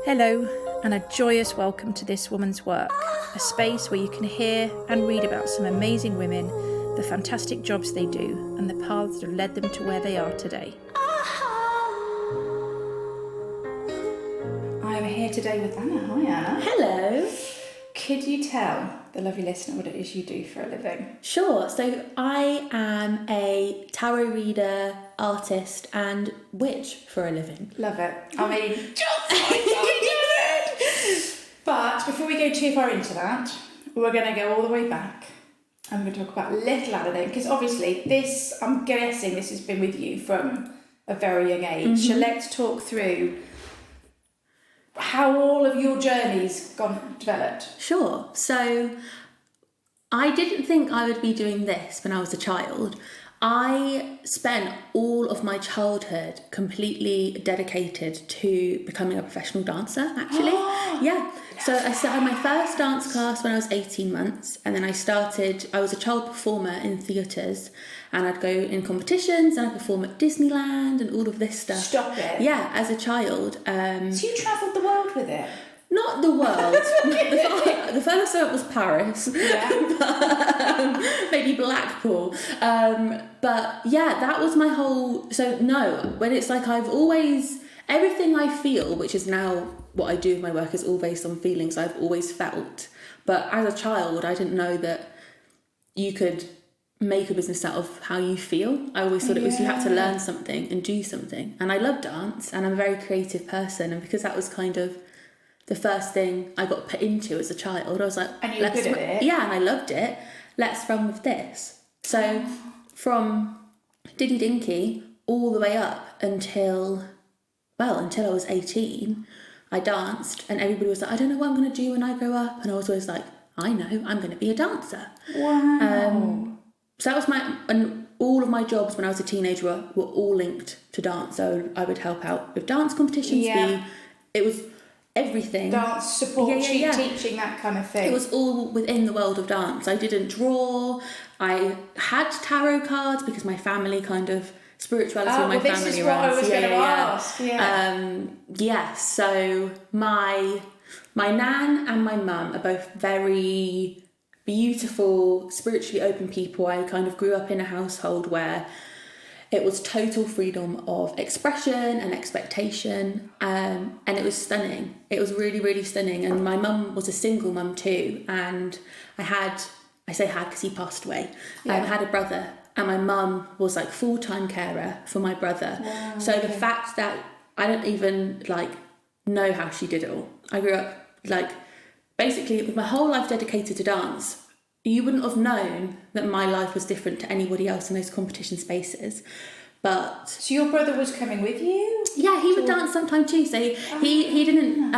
Hello, and a joyous welcome to This Woman's Work, a space where you can hear and read about some amazing women, the fantastic jobs they do, and the paths that have led them to where they are today. I'm here today with Anna. Hi, Anna. Hello. Could you tell the lovely listener what it is you do for a living? Sure. So I am a tarot reader, artist and witch for a living. Love it. I mean, just like I did. But before we go too far into that, we're going to go all the way back. I'm going to talk about little Anna then, because obviously this, I'm guessing this has been with you from a very young age. Mm-hmm. So let's talk through how all of your journeys developed. Sure. So I didn't think I would be doing this when I was a child. I spent all of my childhood completely dedicated to becoming a professional dancer, actually. Yeah. So I had my first dance class when I was 18 months, and then I was a child performer in theatres, and I'd go in competitions and I'd perform at Disneyland and all of this stuff. Stop it. Yeah, as a child. So you travelled the world with it? Not the world. The furthest I went was Paris. Yeah. But, maybe Blackpool. But yeah, that was my whole... So no, when it's like everything I feel, which is now what I do with my work, is all based on feelings I've always felt. But as a child, I didn't know that you could make a business out of how you feel. I always thought it was you had to learn something and do something. And I love dance, and I'm a very creative person. And because that was kind of the first thing I got put into as a child, I was like... And you were good at it? Yeah, and I loved it. Let's run with this. So from Diddy Dinky all the way up until I was 18, I danced, and everybody was like, I don't know what I'm going to do when I grow up. And I was always like, I know, I'm going to be a dancer. Wow. So that was and all of my jobs when I was a teenager were all linked to dance. So I would help out with dance competitions. Yeah. It was everything. Dance, support, teaching, that kind of thing. It was all within the world of dance. I didn't draw. I had tarot cards because my family kind of... Spirituality in my family. This is what I was going to ask. Yeah. So my nan and my mum are both very beautiful, spiritually open people. I kind of grew up in a household where it was total freedom of expression and expectation, and it was stunning. It was really, really stunning. And my mum was a single mum too, and I say had because he passed away. I had a brother. And my mum was like full-time carer for my brother. Wow, so the fact that I don't even know how she did it all. I grew up basically with my whole life dedicated to dance. You wouldn't have known that my life was different to anybody else in those competition spaces. But so your brother was coming with you? Yeah, he would dance sometime too. So he didn't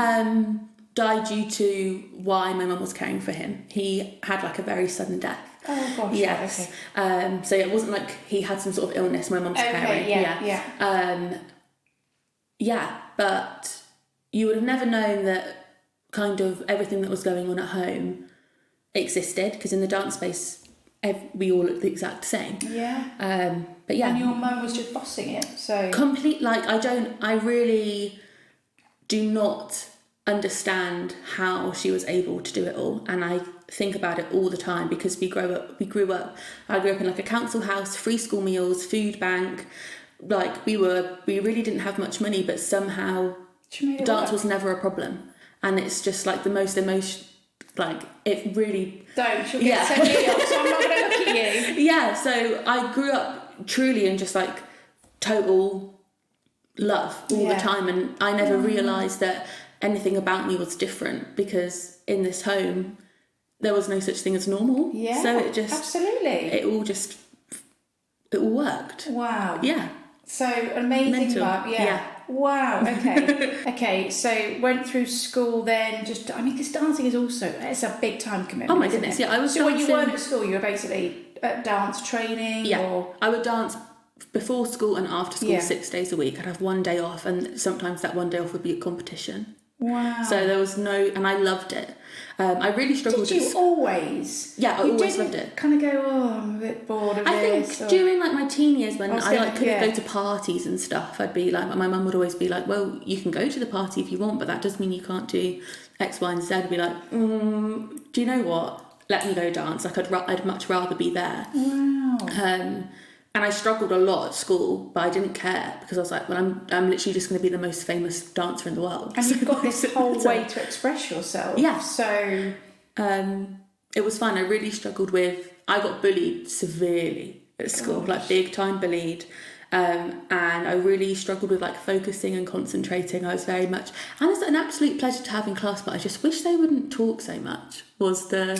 die due to why my mum was caring for him. He had a very sudden death. Oh gosh. Yes. Okay. So it wasn't like he had some sort of illness. My mum's caring. But you would have never known that kind of everything that was going on at home existed, because in the dance space we all look the exact same. Yeah. But yeah. And your mum was just bossing it. So complete. I really do not understand how she was able to do it all, and I think about it all the time because I grew up in a council house, free school meals, food bank. We really didn't have much money, but somehow dance was never a problem. And it's just the most emotion, it really... Don't, she'll get so near you, so I'm not going to look at you. Yeah, so I grew up truly in just total love all the time, and I never realised that anything about me was different, because in this home there was no such thing as normal. Yeah. So it just... Absolutely. It all worked. Wow. Yeah. So amazing. Mental. Yeah. Wow. Okay. Okay. So went through school then. Because dancing is also, it's a big time commitment. Oh my goodness. Yeah, I was. So when you weren't at school, you were basically at dance training. Yeah. Or... I would dance before school and after school 6 days a week. I'd have one day off, and sometimes that one day off would be a competition. Wow. So there was and I loved it. I really struggled. Did you always? Yeah, I always loved it. Kind of go, oh, I'm a bit bored of this. Think during like my teen years when I couldn't go to to parties and stuff, I'd be like, my mum would always be like, well, you can go to the party if you want, but that does mean you can't do X, Y, and Z. I'd be like, do you know what? Let me go dance. Like I'd much rather be there. Wow. And I struggled a lot at school, but I didn't care because I was like, well, I'm literally just going to be the most famous dancer in the world. And you've got this whole way to express yourself. Yeah. So it was fun. I really struggled with. I got bullied severely at school, like big time bullied. And I really struggled with like focusing and concentrating. I was very much, and it's an absolute pleasure to have in class, but I just wish they wouldn't talk so much. Was the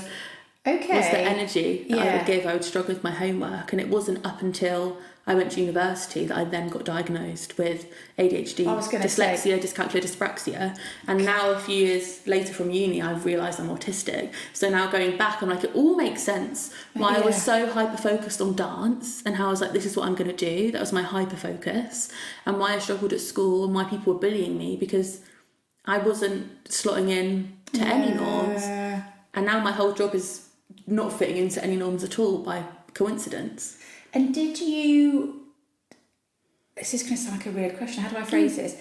energy that I would give. I would struggle with my homework, and it wasn't up until I went to university that I then got diagnosed with ADHD, dyslexia, dyscalculia, dyspraxia, and now a few years later from uni I've realised I'm autistic. So now going back, I'm like, it all makes sense why I was so hyper focused on dance and how I was like, this is what I'm going to do. That was my hyper focus, and why I struggled at school and why people were bullying me, because I wasn't slotting in to any norms, and now my whole job is not fitting into any norms at all by coincidence. And did you... This is going to sound like a weird question. How do I phrase this?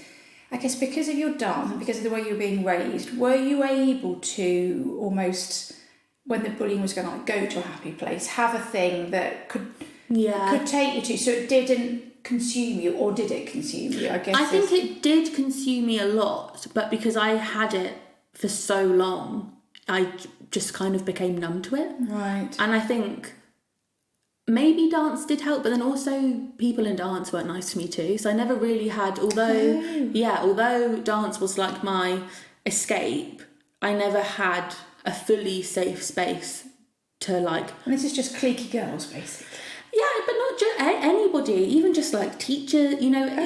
I guess because of your dance and because of the way you were being raised, were you able to almost, when the bullying was going to like, go to a happy place, have a thing that could take you to, so it didn't consume you, or did it consume you? I guess I think it did consume me a lot, but because I had it for so long, I just kind of became numb to it. Right. And I think maybe dance did help, but then also people in dance weren't nice to me too. So I never really had, although dance was like my escape, I never had a fully safe space to like... And this is just cliquey girls, basically. Yeah, but not just anybody, even just like teachers,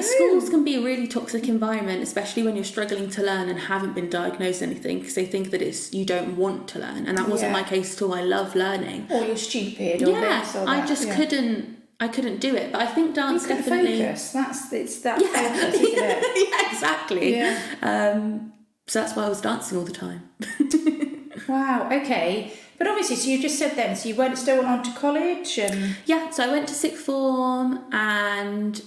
schools can be a really toxic environment, especially when you're struggling to learn and haven't been diagnosed with anything, because they think that you don't want to learn, and that wasn't my case at all. I love learning. Or you're stupid, or this or that. I just couldn't do it. But I think dance definitely... focus. It's that focus, isn't it? Yeah, exactly. Yeah. So that's why I was dancing all the time. Wow, okay. But obviously, so you just said then, so you still went on to college and... Yeah, so I went to sixth form, and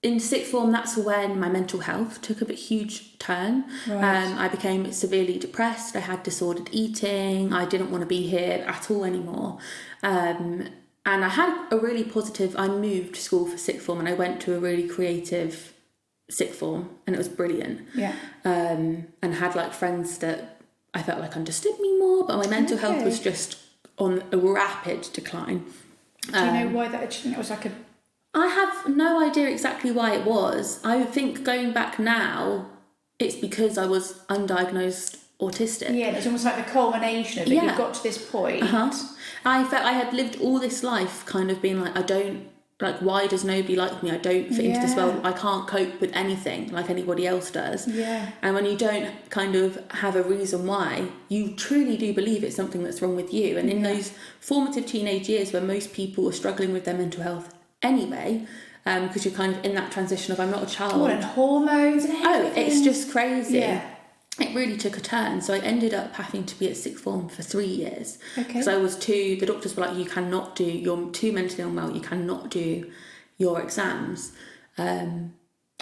in sixth form, that's when my mental health took a huge turn. Right. I became severely depressed. I had disordered eating. I didn't want to be here at all anymore. And I had a really positive... I moved school for sixth form, and I went to a really creative sixth form, and it was brilliant. Yeah. And had like friends that I felt like understood me more, but my mental health was just on a rapid decline. Do you know why that? Do you think it was like a... I have no idea exactly why it was. I think going back now, it's because I was undiagnosed autistic. Yeah, it's almost like the culmination of it. You got to this point. I felt I had lived all this life kind of being like, why does nobody like me? I don't fit into this world. I can't cope with anything like anybody else does. Yeah. And when you don't kind of have a reason why, you truly do believe it's something that's wrong with you. And in those formative teenage years where most people are struggling with their mental health anyway, because you're kind of in that transition of I'm not a child. And hormones and everything. Oh, it's just crazy. Yeah. It really took a turn. So I ended up having to be at sixth form for 3 years. Okay. Because I was the doctors were like, you're too mentally unwell, you cannot do your exams. At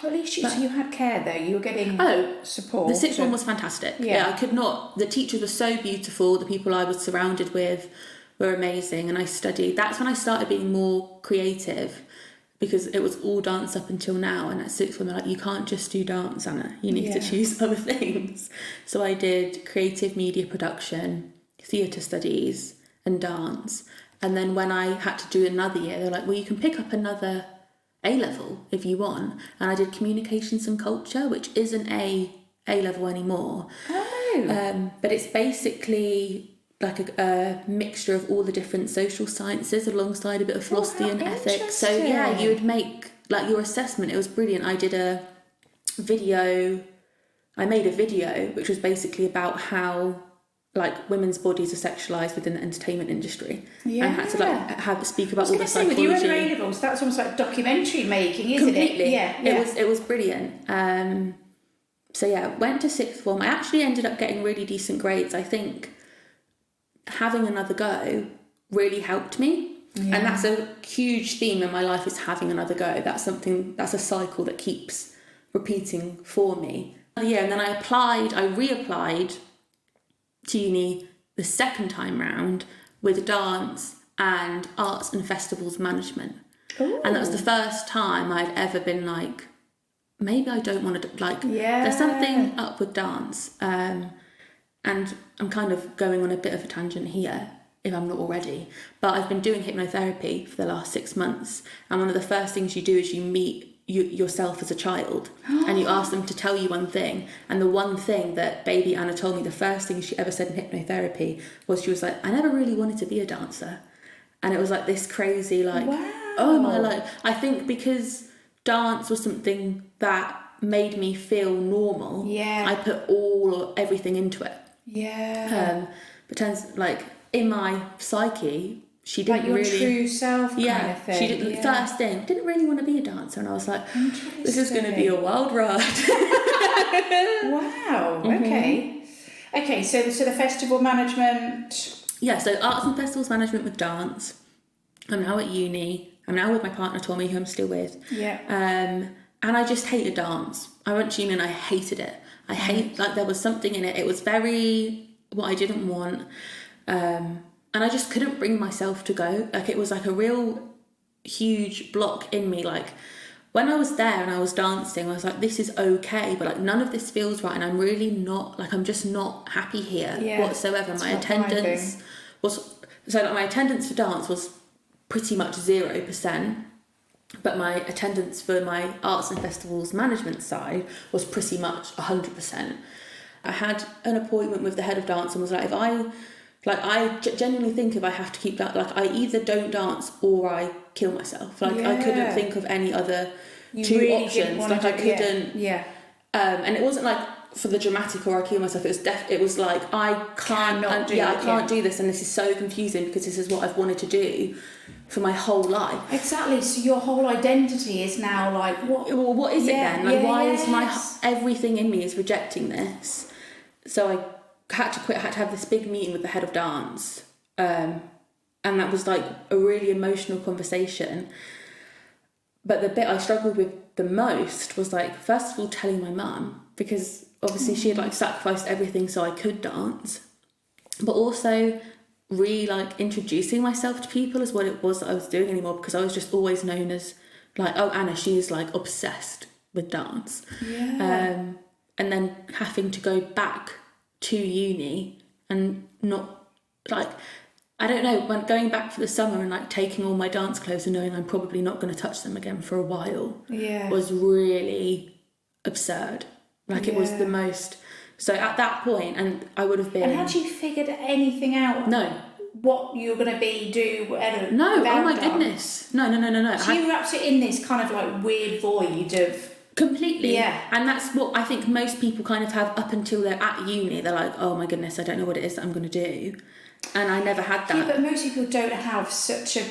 least you had care though, you were getting support. The sixth form was fantastic. Yeah, I could not, the teachers were so beautiful, the people I was surrounded with were amazing, and I studied. That's when I started being more creative, because it was all dance up until now, and at sixth form they're like, you can't just do dance, Anna, you need to choose other things. So I did creative media production, theatre studies and dance, and then when I had to do another year, they're like, well, you can pick up another A-level if you want, and I did communications and culture, which isn't A-level anymore. But it's basically like a mixture of all the different social sciences alongside a bit of philosophy and ethics. So you would make like your assessment. It was brilliant. I made a video which was basically about how like women's bodies are sexualized within the entertainment industry, and had to speak about all the psychology. With you and A-levels, that's almost like documentary making, isn't Completely. it? It was brilliant. Went to sixth form. I actually ended up getting really decent grades. I think having another go really helped me. Yeah. And that's a huge theme in my life, is having another go. That's a cycle that keeps repeating for me. Yeah, and then I reapplied to uni the second time round with dance and arts and festivals management. Ooh. And that was the first time I'd ever been like, maybe I don't want to, like, there's something up with dance. And I'm kind of going on a bit of a tangent here, if I'm not already, but I've been doing hypnotherapy for the last 6 months. And one of the first things you do is you meet yourself as a child and you ask them to tell you one thing. And the one thing that baby Anna told me, the first thing she ever said in hypnotherapy was, she was like, I never really wanted to be a dancer. And it was like this crazy, like, wow. Oh my life. I think because dance was something that made me feel normal, I put everything into it. Yeah. But turns, like, in my psyche, she didn't like your really, true self kind of thing. She didn't, first thing, didn't really want to be a dancer. And I was like, this is going to be a wild ride. Wow. Okay, so the festival management. Yeah, so arts and festivals management with dance. I'm now at uni. I'm now with my partner Tommy, who I'm still with. Yeah. And I just hated dance. I went to uni and I hated it. Like, there was something in it. It was very what I didn't want. And I just couldn't bring myself to go. Like, it was like a real huge block in me. Like, when I was there and I was dancing, I was like, this is okay, but like, none of this feels right. And I'm really not, like, I'm just not happy here whatsoever. My attendance my attendance for dance was pretty much 0%, but my attendance for my arts and festivals management side was pretty much 100%. I had an appointment with the head of dance and was like, I genuinely think if I have to keep that, like, I either don't dance or I kill myself. Like, I couldn't think of any other two options. Like, I couldn't. Yeah. And it wasn't like for the dramatic or I kill myself. It was like, I can't do this, and this is so confusing because this is what I've wanted to do for my whole life. Exactly. So your whole identity is now like, what? Well, what is it then? Like, why is everything in me is rejecting this? So I had to quit. I had to have this big meeting with the head of dance, and that was like a really emotional conversation. But the bit I struggled with the most was, like, first of all, telling my mum, because obviously she had, like, sacrificed everything so I could dance, but also really, like, introducing myself to people as what it was that I was doing anymore, because I was just always known as, like, oh, Anna, she is, like, obsessed with dance. Yeah. And then having to go back to uni and not, like, I don't know, when going back for the summer and, like, taking all my dance clothes and knowing I'm probably not going to touch them again for a while was really absurd. Like, it was the most. So at that point, and I would have been. And had you figured anything out? No. What you were going to do, whatever. No, oh my goodness. No. So you were absolutely in this kind of, like, weird void of. Completely. Yeah. And that's what I think most people kind of have up until they're at uni. They're like, oh my goodness, I don't know what it is that I'm going to do. And I never had that. Yeah, but most people don't have such a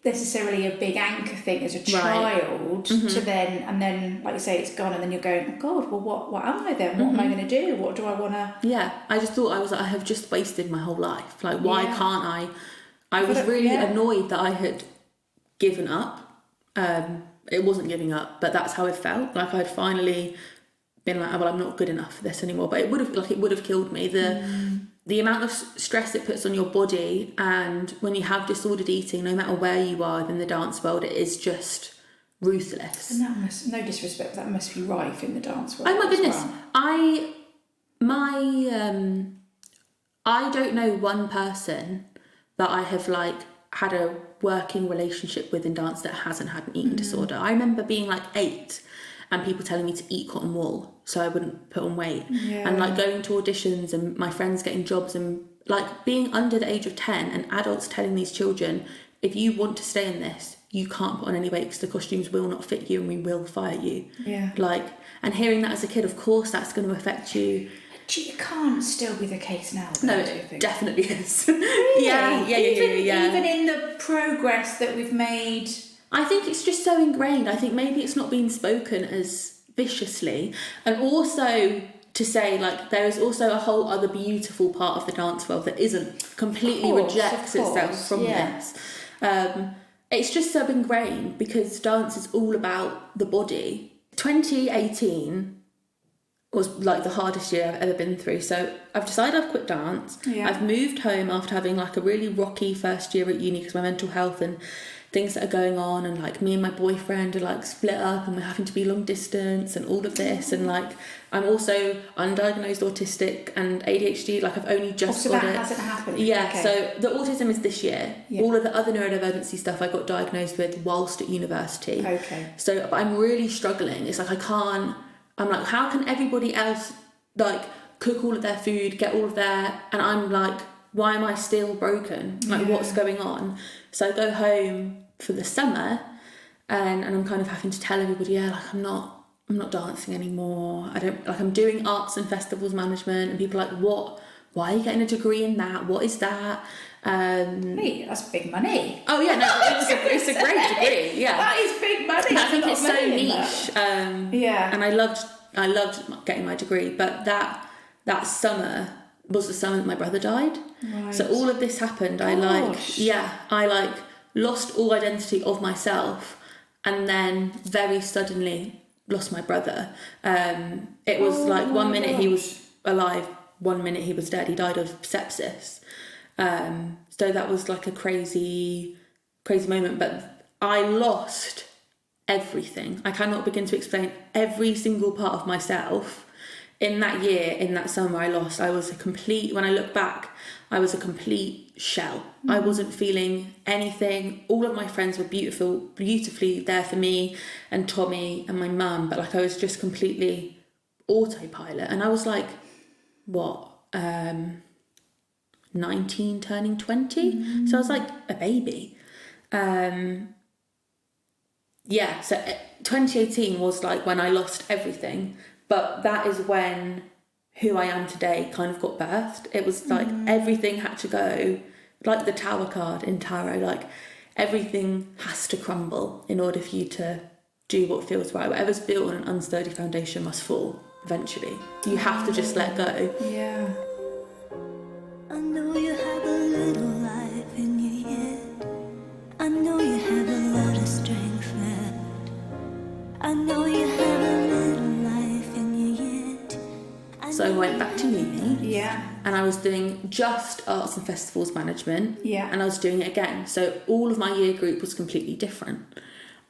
necessarily a big anchor thing as a child to then, and then, like you say, it's gone, and then you're going, oh God, well, what am I then? What am I going to do? What do I want to... Yeah, I just thought I have just wasted my whole life. Like, why can't I... I was really annoyed that I had given up. It wasn't giving up, but that's how it felt. Like, I'd finally been like, oh, well, I'm not good enough for this anymore. But it would have killed me. The amount of stress it puts on your body, and when you have disordered eating, no matter where you are in the dance world, it is just ruthless. And that must, no disrespect, that must be rife in the dance world. Oh my goodness. Well. I don't know one person that I have, like, had a working relationship with in dance that hasn't had an eating disorder. I remember being, like, 8 and people telling me to eat cotton wool so I wouldn't put on weight. And, like, going to auditions and my friends getting jobs and, like, being under the age of 10 and adults telling these children, if you want to stay in this, you can't put on any weight because the costumes will not fit you and we will fire you. Yeah. Like, and hearing that as a kid, of course that's going to affect you. It can't still be the case now. No, it definitely is. Really? Yeah. Even in the progress that we've made. I think it's just so ingrained. I think maybe it's not being spoken as viciously. And also, to say, like, there is also a whole other beautiful part of the dance world that isn't completely rejects itself from this. It's just so ingrained because dance is all about the body. 2018 was like the hardest year I've ever been through. So I've decided I've quit dance. Yeah. I've moved home after having like a really rocky first year at uni because my mental health and things that are going on, and like me and my boyfriend are like split up and we're having to be long distance and all of this, and like I'm also undiagnosed autistic and ADHD, like I've only just got it. Hasn't happened. Yeah, okay. So the autism is this year. Yeah. All of the other neurodivergency stuff I got diagnosed with whilst at university. Okay. So but I'm really struggling. It's like I'm like, how can everybody else like cook all of their food, get all of their, and I'm like, why am I still broken? Like, what's going on? So I go home for the summer, and I'm kind of having to tell everybody, like I'm not dancing anymore. I'm doing arts and festivals management, and people are like, what? Why are you getting a degree in that? What is that? Hey, that's big money. Oh yeah, no, it's a great degree. Yeah, that is big money. I think it's so niche. And I loved getting my degree, but that summer was the summer that my brother died. Right. So all of this happened. I lost all identity of myself, and then very suddenly lost my brother. It was like 1 minute he was alive, 1 minute he was dead. He died of sepsis. So that was like a crazy moment. But I lost everything. I cannot begin to explain every single part of myself. In that year, in that summer, I was when I look back, I was a complete shell. Mm. I wasn't feeling anything. All of my friends were beautifully there for me and Tommy and my mum, but like I was just completely autopilot. And I was like, 19 turning 20? Mm. So I was like a baby. So 2018 was like when I lost everything. But that is when who I am today kind of got birthed. It was like everything had to go, like the Tower card in tarot, like everything has to crumble in order for you to do what feels right. Whatever's built on an unsteady foundation must fall eventually. You have to just let go. Yeah. I know you have a little life in you yet. I know you have a lot of strength left. I know you have a little life in you yet. So I went back to uni. Yeah. And I was doing just arts and festivals management. Yeah. And I was doing it again. So all of my year group was completely different.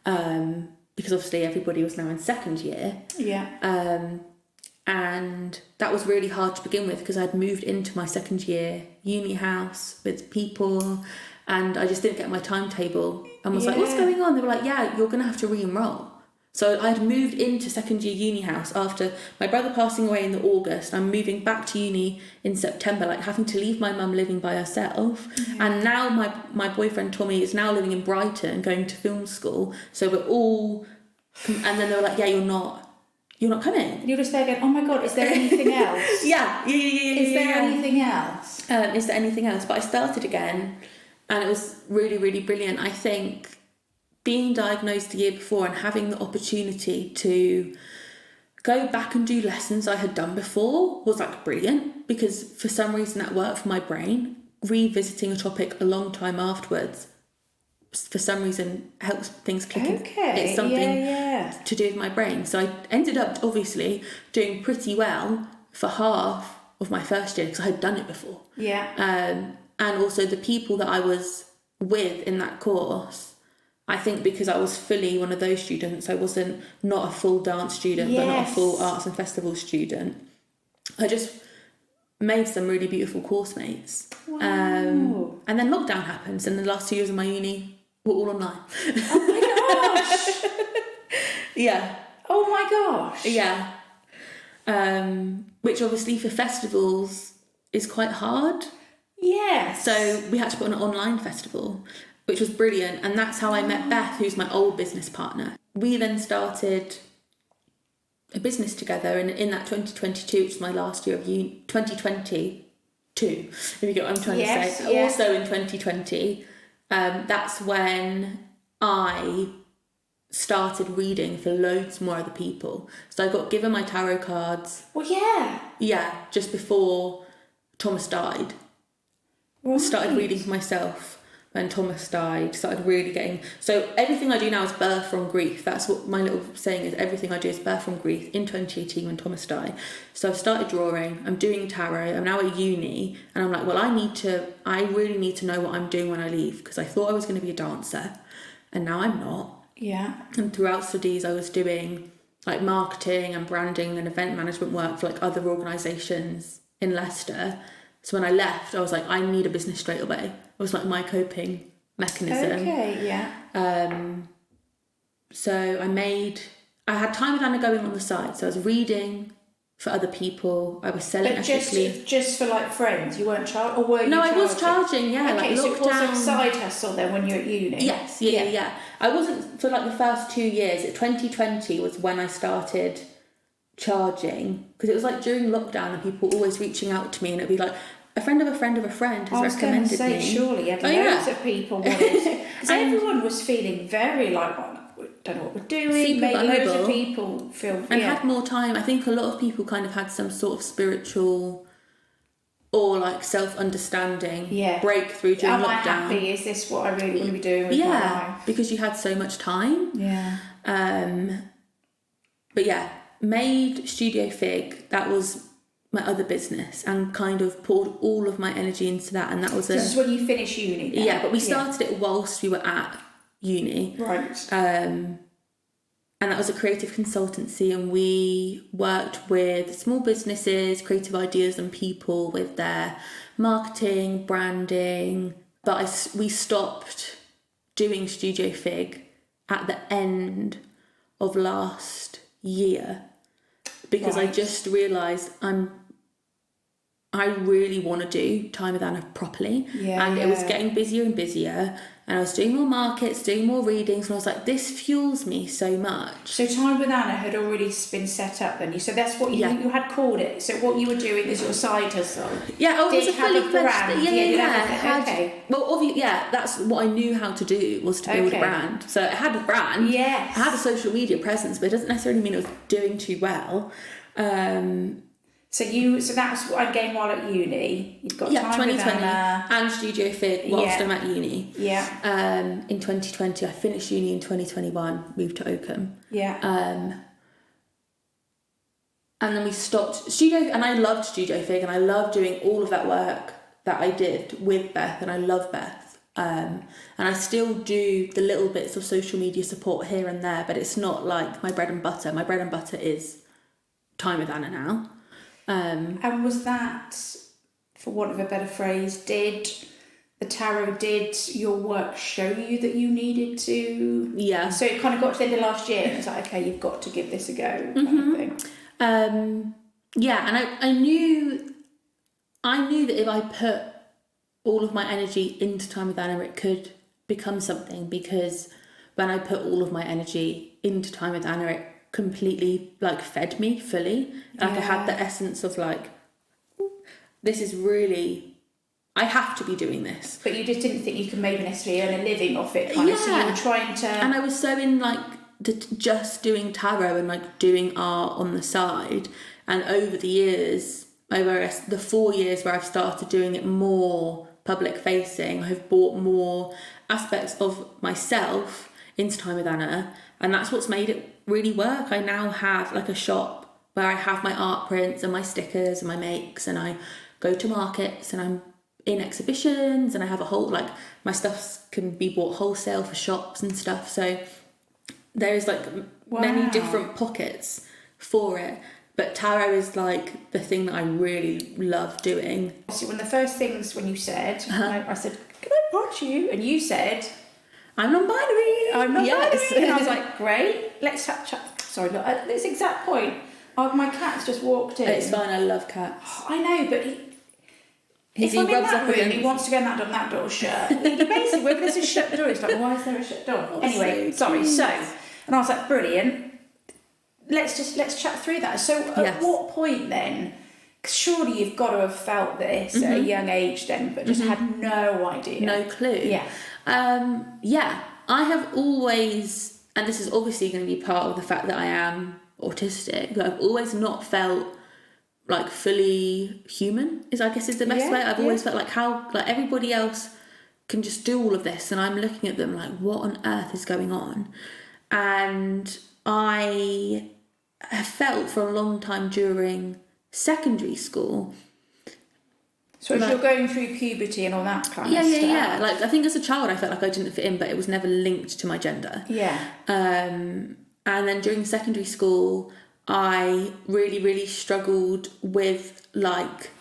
Because obviously everybody was now in second year. Yeah. And that was really hard to begin with because I'd moved into my second year uni house with people, and I just didn't get my timetable and was like, what's going on? They were like, yeah, you're going to have to re-enroll. So I had moved into second year uni house after my brother passing away in the August. I'm moving back to uni in September, like having to leave my mum living by herself. Yeah. And now my boyfriend Tommy is now living in Brighton, going to film school. So we're all, and then they were like, yeah, you're not coming. And you're just there going, oh my God, is there anything else? Yeah. Is there anything else? Is there anything else? But I started again, and it was really, really brilliant. I think being diagnosed the year before and having the opportunity to go back and do lessons I had done before was like brilliant, because for some reason that worked for my brain. Revisiting a topic a long time afterwards, for some reason, helps things click. Okay. It's something to do with my brain. So I ended up obviously doing pretty well for half of my first year because I had done it before. Yeah. And also the people that I was with in that course, I think because I was fully one of those students, I wasn't not a full dance student, but not a full arts and festival student. I just made some really beautiful course mates. Wow. And then lockdown happens, and the last 2 years of my uni were all online. Oh my gosh. Yeah. Oh my gosh. Yeah. Which obviously for festivals is quite hard. Yes. So we had to put on an online festival, which was brilliant. And that's how I met Beth, who's my old business partner. We then started a business together, and in that 2022, which was my last year of uni, 2022, if you get what I'm trying to say. Yes. Also in 2020, that's when I started reading for loads more other people. So I got given my tarot cards. Well, yeah. Yeah, just before Thomas died. Right. Started reading for myself when Thomas died. Started really getting... So everything I do now is birth from grief. That's what my little saying is. Everything I do is birth from grief in 2018 when Thomas died. So I've started drawing. I'm doing tarot. I'm now at uni. And I'm like, well, I really need to know what I'm doing when I leave. Because I thought I was going to be a dancer. And now I'm not. Yeah. And throughout studies, I was doing like marketing and branding and event management work for like other organisations in Leicester. So when I left, I was like, I need a business straight away. It was like my coping mechanism. Okay, yeah. So I had time with Anna going on the side. So I was reading for other people. I was selling ethically. Just for like friends. You weren't charging, or were you? No, charging? I was charging. Yeah, Okay, like so it was lockdown. a side hustle then when you were at uni. Yes, yeah. I wasn't for like the first 2 years. 2020 was when I started charging, because it was like during lockdown and people were always reaching out to me, and it'd be like a friend of a friend of a friend has recommended me. I was going to say, surely loads of people wanted, because everyone was feeling very like, don't know what we're doing, made loads of people feel... And had more time. I think a lot of people kind of had some sort of spiritual or like self-understanding breakthrough during lockdown. Am I happy? Is this what I really want to be doing with my life? Because you had so much time. Yeah. But yeah, made Studio Fig. That was my other business, and kind of poured all of my energy into that. And that was This is when you finish uni then? Yeah, but we started it whilst we were at uni. Right. And that was a creative consultancy, and we worked with small businesses, creative ideas and people with their marketing, branding. But we stopped doing Studio Fig at the end of last year, because I just realised I really want to do Time with Anna properly. And it was getting busier and busier, and I was doing more markets, doing more readings, and I was like, this fuels me so much. So Time with Anna had already been set up then? So that's what you had called it. So what you were doing is your side hustle? Yeah, it was a fully fledged... Yeah. Okay. Well, obviously, that's what I knew how to do, was to build a brand. So it had a brand. Yes. I had a social media presence, but it doesn't necessarily mean it was doing too well. So that's what I gained while at uni. You've got Time with 2020 Anna and Studio Fig whilst I'm at uni. Yeah. In 2020, I finished uni in 2021, moved to Oakham. Yeah. And then we stopped Studio, and I loved Studio Fig, and I loved doing all of that work that I did with Beth, and I love Beth. And I still do the little bits of social media support here and there, but it's not like my bread and butter. My bread and butter is Time with Anna now. And was that, for want of a better phrase, did your work show you that you needed to? Yeah. So it kind of got to the end of last year and it's like, okay, you've got to give this a go, kind of thing. Yeah, and I knew that if I put all of my energy into Time with Anna, it could become something, because when I put all of my energy into Time with Anna, it completely like fed me fully. Like I had the essence of like, this is really, I have to be doing this. But you just didn't think you could maybe necessarily earn a living off it, kind of, so you were trying to... And I was so in like just doing tarot and like doing art on the side, and over the years, over the 4 years where I've started doing it more public facing, I've brought more aspects of myself into Time with Anna, and that's what's made it really work. I now have like a shop where I have my art prints and my stickers and my makes, and I go to markets and I'm in exhibitions, and I have a whole, like, my stuff can be bought wholesale for shops and stuff, so there's like many different pockets for it. But tarot is like the thing that I really love doing. So one of the first things when you said, I said, can I watch you? And you said, I'm non-binary. I'm non-binary. And I was like, great, let's chat. Sorry, not at this exact point. My cat's just walked in. It's fine, I love cats. I know, but if I'm in that room, he wants to go in that door shut. He basically, when there's a shut door, he's like, why is there a shut door? Anyway, sorry. So, and I was like, brilliant. Let's chat through that. So at what point then, because surely you've got to have felt this at a young age then, but just had no idea. No clue. Yeah. I have always and this is obviously going to be part of the fact that I am autistic, but I've always not felt like fully human, is I guess is the best way. I've always felt like how like everybody else can just do all of this, and I'm looking at them like, what on earth is going on? And I have felt for a long time during secondary school. So as you're going through puberty and all that kind of stuff. Yeah. Like, I think as a child I felt like I didn't fit in, but it was never linked to my gender. Yeah. And then during secondary school, I really, really struggled with, like,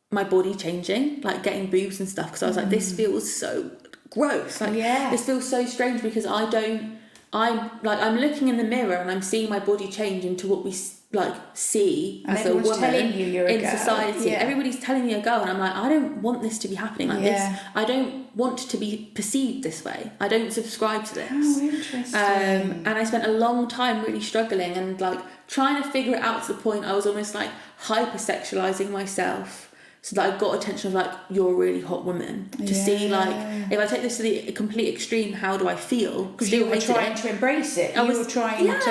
my body changing, like getting boobs and stuff, because I was like, this feels so gross. Like, this feels so strange, because I'm looking in the mirror and I'm seeing my body change into what we like see and as a woman telling you you're in a girl. society. Everybody's telling you a girl, and I'm like, I don't want this to be happening like this. I don't want to be perceived this way. I don't subscribe to this. Oh, interesting. And I spent a long time really struggling and like trying to figure it out, to the point I was almost like hypersexualizing myself, so that I got attention of like, you're a really hot woman, to see like, if I take this to the complete extreme, how do I feel? Because you were trying to embrace it. You were trying to...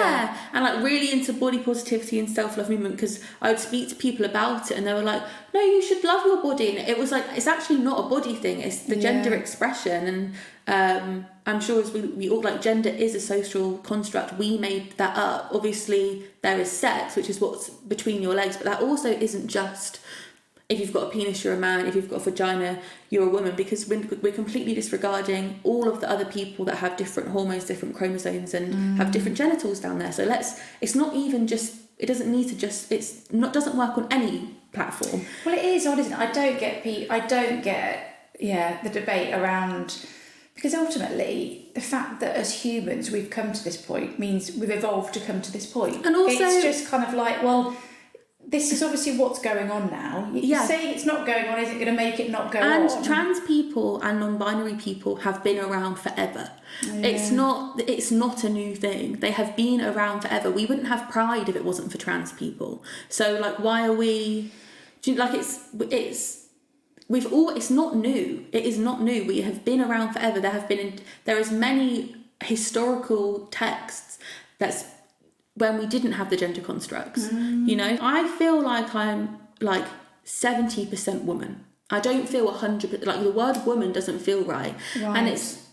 and like really into body positivity and self-love movement, because I would speak to people about it and they were like, no, you should love your body. And it was like, it's actually not a body thing, it's the gender expression. And I'm sure as we all, like, gender is a social construct, we made that up. Obviously there is sex, which is what's between your legs, but that also isn't just... if you've got a penis, you're a man. If you've got a vagina, you're a woman. Because we're completely disregarding all of the other people that have different hormones, different chromosomes, and have different genitals down there. So it's not even just, it doesn't need to just, doesn't work on any platform. Well, it is odd, isn't it? I don't get the debate around, because ultimately the fact that as humans we've come to this point means we've evolved to come to this point. And also, it's just kind of like, well, this is obviously what's going on now. Saying it's not going on isn't going to make it not go on. And trans people and non-binary people have been around forever. It's not a new thing. They have been around forever. We wouldn't have pride if it wasn't for trans people. So like, why are we? Like, it's not new. It is not new. We have been around forever. There is many historical texts that's when we didn't have the gender constructs. You know, I feel like I'm like 70% woman. I don't feel 100%, like the word woman doesn't feel right. And it's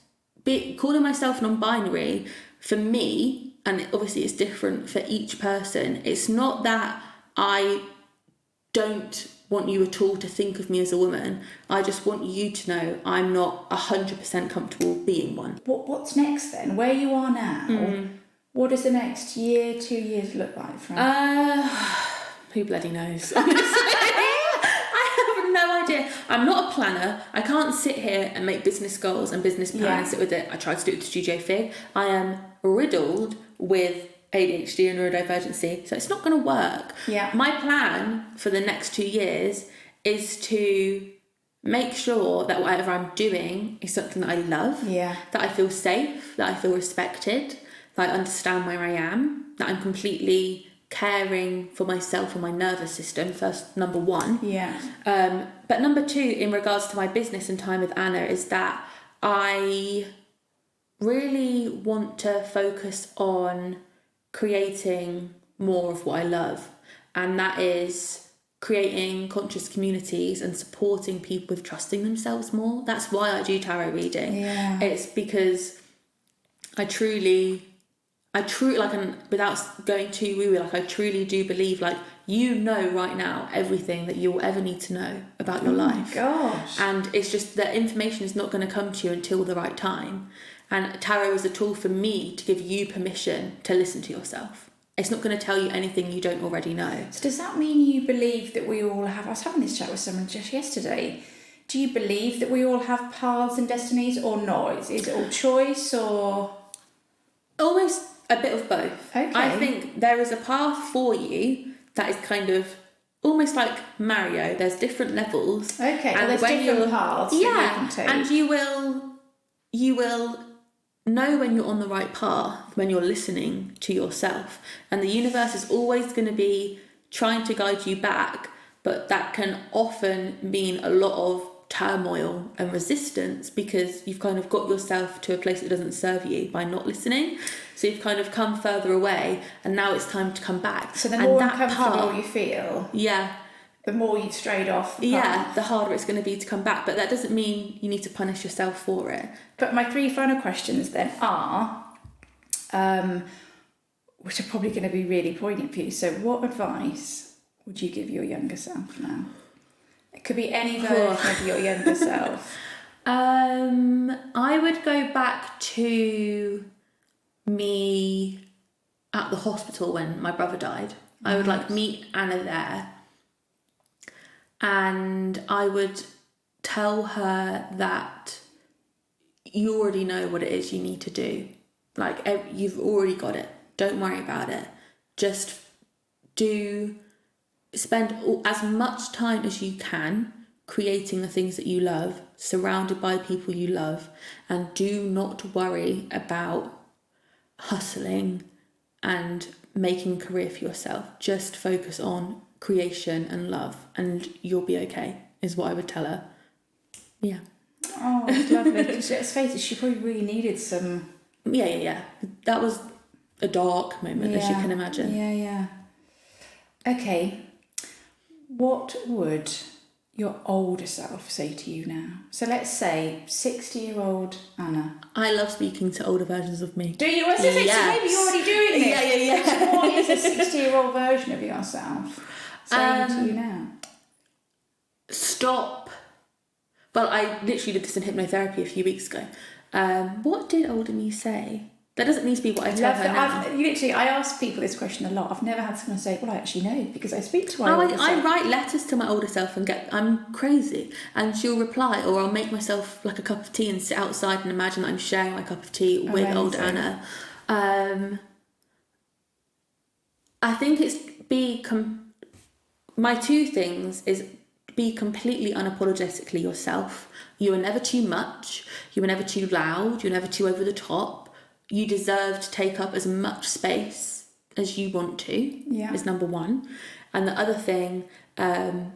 calling myself non-binary for me, and obviously it's different for each person. It's not that I don't want you at all to think of me as a woman. I just want you to know I'm not 100% comfortable being one. What's next then? Where you are now, what does the next year, 2 years look like for who bloody knows? Honestly. I have no idea. I'm not a planner. I can't sit here and make business goals and business plans and sit with it. I tried to do it to Studio Fig. I am riddled with ADHD and neurodivergency, so it's not going to work. My plan for the next 2 years is to make sure that whatever I'm doing is something that I love, that I feel safe, that I feel respected, that I understand where I am, that I'm completely caring for myself and my nervous system, first, number one. But number two, in regards to my business and time with Anna, is that I really want to focus on creating more of what I love, and that is creating conscious communities and supporting people with trusting themselves more. That's why I do tarot reading. It's because I truly, like, and without going too woo, like, I truly do believe, like, you know right now everything that you'll ever need to know about your life. Gosh. And it's just that information is not going to come to you until the right time. And tarot is a tool for me to give you permission to listen to yourself. It's not going to tell you anything you don't already know. So does that mean you believe that we all have... I was having this chat with someone just yesterday. Do you believe that we all have paths and destinies, or not? Is it all choice, or...? Almost a bit of both. Okay. I think there is a path for you that is kind of almost like Mario. There's different levels. Okay, and there's different paths that you can take. And you will know when you're on the right path when you're listening to yourself. And the universe is always going to be trying to guide you back, but that can often mean a lot of turmoil and resistance because you've kind of got yourself to a place that doesn't serve you by not listening. So you've kind of come further away, and now it's time to come back. So the more uncomfortable you feel, the more you've strayed off the path. the harder it's going to be to come back. But that doesn't mean you need to punish yourself for it. But my 3 final questions then are, which are probably going to be really poignant for you. So what advice would you give your younger self now? It could be any version of your younger self. I would go back to me at the hospital when my brother died. I would meet Anna there, and I would tell her that you already know what it is you need to do. You've already got it. Don't worry about it. Just spend as much time as you can creating the things that you love, surrounded by people you love, and do not worry about hustling and making a career for yourself. Just focus on creation and love, and you'll be okay, is what I would tell her. Yeah. Oh, it's lovely. Because let's face it, she probably really needed some... Yeah. That was a dark moment, as you can imagine. Yeah. Okay. What would your older self say to you now? So let's say 60-year-old Anna. I love speaking to older versions of me. Do you? So maybe you're already doing this. Yeah. So what is a 60-year-old version of yourself saying to you now? Stop. Well, I literally did this in hypnotherapy a few weeks ago. What did older me say? That doesn't need to be what I tell her now. I ask people this question a lot. I've never had someone say, well, I actually know, because I speak to my older self. I write letters to my older self and I'm crazy. And she'll reply, or I'll make myself like a cup of tea and sit outside and imagine that I'm sharing my cup of tea with old Anna. I think it's my 2 things is be completely unapologetically yourself. You are never too much. You are never too loud. You're never too over the top. You deserve to take up as much space as you want to, is number 1. And the other thing, and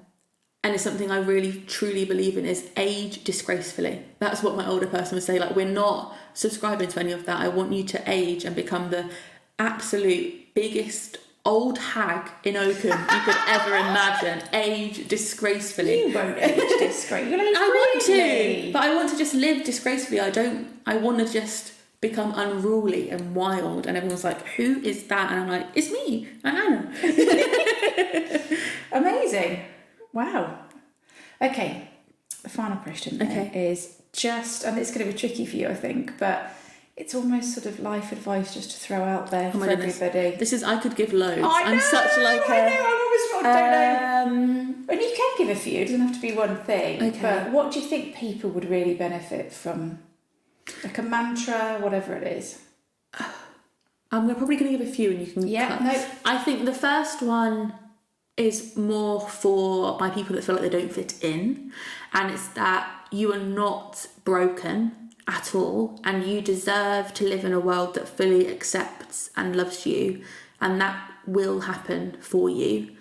it's something I really truly believe in, is age disgracefully. That's what my older person would say. We're not subscribing to any of that. I want you to age and become the absolute biggest old hag in Oakham you could ever imagine. Age disgracefully. You won't age disgracefully. I want to, but I want to just live disgracefully. I want to just become unruly and wild, and everyone's like, who is that? And I'm like, it's me, Anna. Amazing. Wow. Okay, the final question is just, and it's going to be tricky for you, I think, but it's almost sort of life advice just to throw out there for everybody. This is, I could give loads. I'm such like I don't know. And you can give a few, it doesn't have to be one thing. Okay. But what do you think people would really benefit from? Like a mantra, whatever it is. I'm probably going to give a few and you can cut. No. I think the first one is more for my people that feel like they don't fit in. And it's that you are not broken at all, and you deserve to live in a world that fully accepts and loves you, and that will happen for you.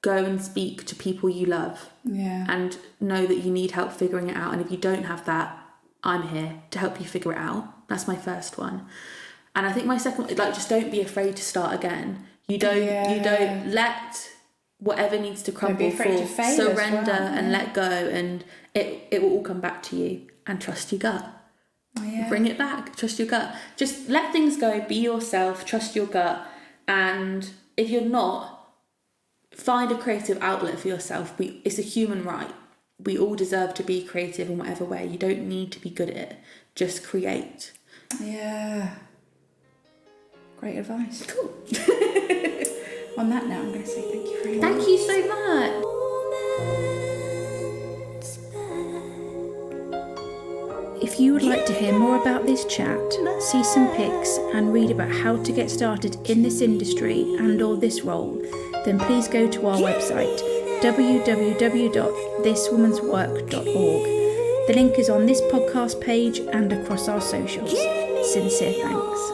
Go and speak to people you love. Yeah. And know that you need help figuring it out. And if you don't have that, I'm here to help you figure it out. That's my first one. And I think my second one, just don't be afraid to start again. You don't let whatever needs to crumble fall. Surrender and let go, and it will all come back to you. And trust your gut. Yeah. Bring it back. Trust your gut. Just let things go. Be yourself. Trust your gut. And if you're not, find a creative outlet for yourself. It's a human right. We all deserve to be creative in whatever way. You don't need to be good at it. Just create. Yeah. Great advice. Cool. On that note, I'm going to say thank you very much. Thank you so much. If you would like to hear more about this chat, see some pics and read about how to get started in this industry and or this role, then please go to our website www.thiswomanswork.org. The link is on this podcast page and across our socials. Sincere thanks.